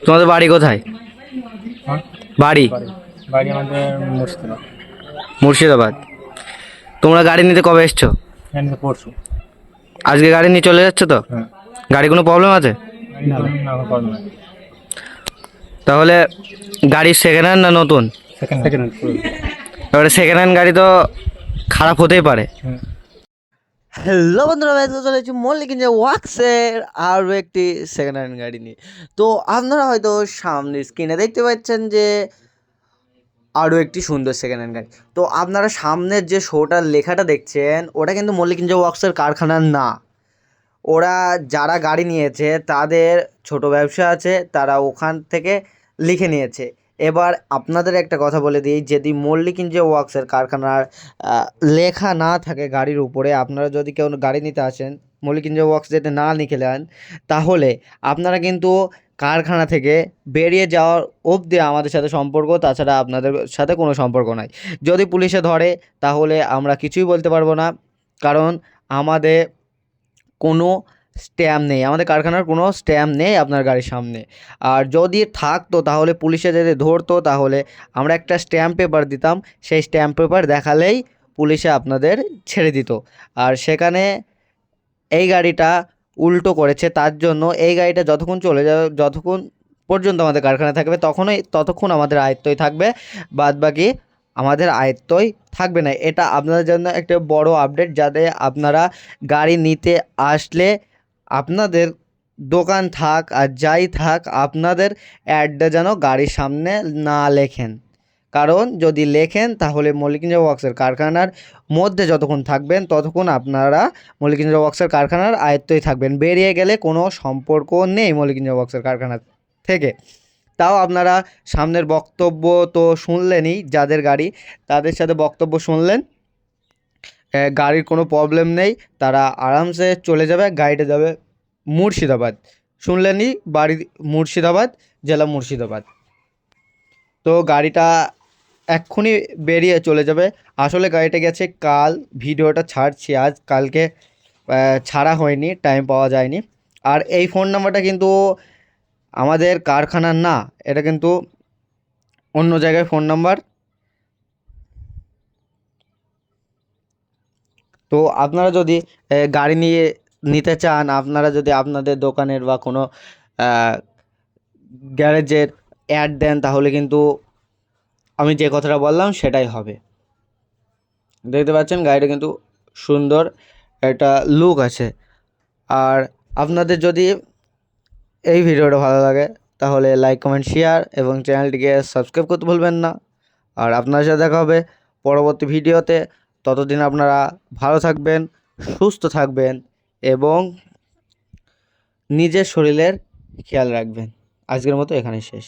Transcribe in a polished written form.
তোমাদের বাড়ি কোথায়? হ্যাঁ, বাড়ি বাড়ি বাড়ি আমাদের মুর্শিদাবাদ। মুর্শিদাবাদ। তোমরা গাড়ি নিতে কবে এসছো? এখানে তো পড়ছো। আজকে গাড়ি নিয়ে চলে যাচ্ছ তো? হ্যাঁ, গাড়ি কোনো প্রবলেম আছে? না না প্রবলেম নাই। তাহলে গাড়ি সেকেন্ড হ্যান্ড না নতুন? সেকেন্ড সেকেন্ড এবারে সেকেন্ড হ্যান্ড গাড়ি তো খারাপ হতেই পারে। হুম। হ্যালো বন্ধুরা, আমি আজকে চলে এসেছি মল্লিক ইঞ্জিনিয়ার ওয়ার্কসের আরও একটি সেকেন্ড হ্যান্ড গাড়ি নিয়ে। তো আপনারা হয়তো সামনে স্ক্রিনে দেখতে পাচ্ছেন যে আরও একটি সুন্দর সেকেন্ড হ্যান্ড গাড়ি। তো আপনারা সামনের যে শোটার লেখাটা দেখছেন ওটা কিন্তু মল্লিক ইঞ্জিনিয়ার ওয়ার্কসের কারখানার না। ওরা যারা গাড়ি নিয়েছে তাদের ছোট ব্যবসা আছে, তারা ওখান থেকে লিখে নিয়েছে। এবার আপনাদের একটা কথা বলে দিই, যদি মল্লিক ইঞ্জিনিয়ার ওয়ার্কসের কারখানার লেখা না থাকে গাড়ির উপরে, আপনারা যদি কেউ গাড়ি নিতে আসেন মল্লিক ইঞ্জিনিয়ার ওয়ার্কস যদি না লিখে নেন, তাহলে আপনারা কিন্তু কারখানা থেকে বেরিয়ে যাওয়ার অবধি আমাদের সাথে সম্পর্ক, তাছাড়া আপনাদের সাথে কোনো সম্পর্ক নাই। যদি পুলিশে ধরে তাহলে আমরা কিছুই বলতে পারবো না, কারণ আমাদের কোনো স্ট্যাম্প নেই, আমাদের কারখানার কোনো স্ট্যাম্প নেই আপনার গাড়ির সামনে। আর যদি থাকতো তাহলে পুলিশে যদি ধরতো তাহলে আমরা একটা স্ট্যাম্প পেপার দিতাম, সেই স্ট্যাম্প পেপার দেখালেই পুলিশে আপনাদের ছেড়ে দিত। আর সেখানে এই গাড়িটা উল্টো করেছে, তার জন্য এই গাড়িটা যতক্ষণ চলে যাবে, যতক্ষণ পর্যন্ত আমাদের কারখানায় থাকবে ততক্ষণ আমাদের আয়ত্তই থাকবে, বাদবাকি আমাদের আয়ত্তই থাকবে না। এটা আপনাদের জন্য একটা বড় আপডেট, যাতে আপনারা গাড়ি নিতে আসলে আপনাদের দোকান থাক আর যাই থাক, আপনাদের অ্যাডটা যেন গাড়ির সামনে না লেখেন। কারণ যদি লেখেন তাহলে মল্লিক ইঞ্জিনিয়ার ওয়ার্কসের কারখানার মধ্যে যতক্ষণ থাকবেন ততক্ষণ আপনারা মল্লিক ইঞ্জিনিয়ার ওয়ার্কসের কারখানার আয়ত্তই থাকবেন। বেরিয়ে গেলে কোনো সম্পর্ক নেই মল্লিক ইঞ্জিনিয়ার ওয়ার্কসের কারখানা থেকে। তাও আপনারা সামনের বক্তব্য তো শুনলেনই, যাদের গাড়ি তাদের সাথে বক্তব্য শুনলেন, গাড়ির কোনো প্রবলেম নেই, তারা আরামসে চলে যাবে, গাড়িটা যাবে মুর্শিদাবাদ। শুনলেনই, বাড়ি মুর্শিদাবাদ, জেলা মুর্শিদাবাদ। তো গাড়িটা এক্ষুনি বেরিয়ে চলে যাবে। আসলে গাড়িটা গেছে কাল, ভিডিওটা ছাড়ছি আজ, কালকে ছাড়া হয়নি, টাইম পাওয়া যায়নি। আর এই ফোন নাম্বারটা কিন্তু আমাদের কারখানার না, এটা কিন্তু অন্য জায়গায় ফোন নাম্বার। তো আপনারা যদি গাড়ি নিতে চান, আপনারা যদি আপনাদের দোকানের বা কোনো গ্যারেজের অ্যাড দেন, তাহলে কিন্তু আমি যে কথাটা বললাম সেটাই হবে। দেখতে পাচ্ছেন গাড়িটা কিন্তু সুন্দর একটা লুক আছে। আর আপনাদের যদি এই ভিডিওটা ভালো লাগে তাহলে লাইক, কমেন্ট, শেয়ার এবং চ্যানেলটিকে সাবস্ক্রাইব করতে ভুলবেন না। আর আপনার সাথে দেখা হবে পরবর্তী ভিডিওতে। ততদিন আপনারা ভালো থাকবেন, সুস্থ থাকবেন এবং নিজের শরীরের খেয়াল রাখবেন। আজকের মতো এখানেই শেষ।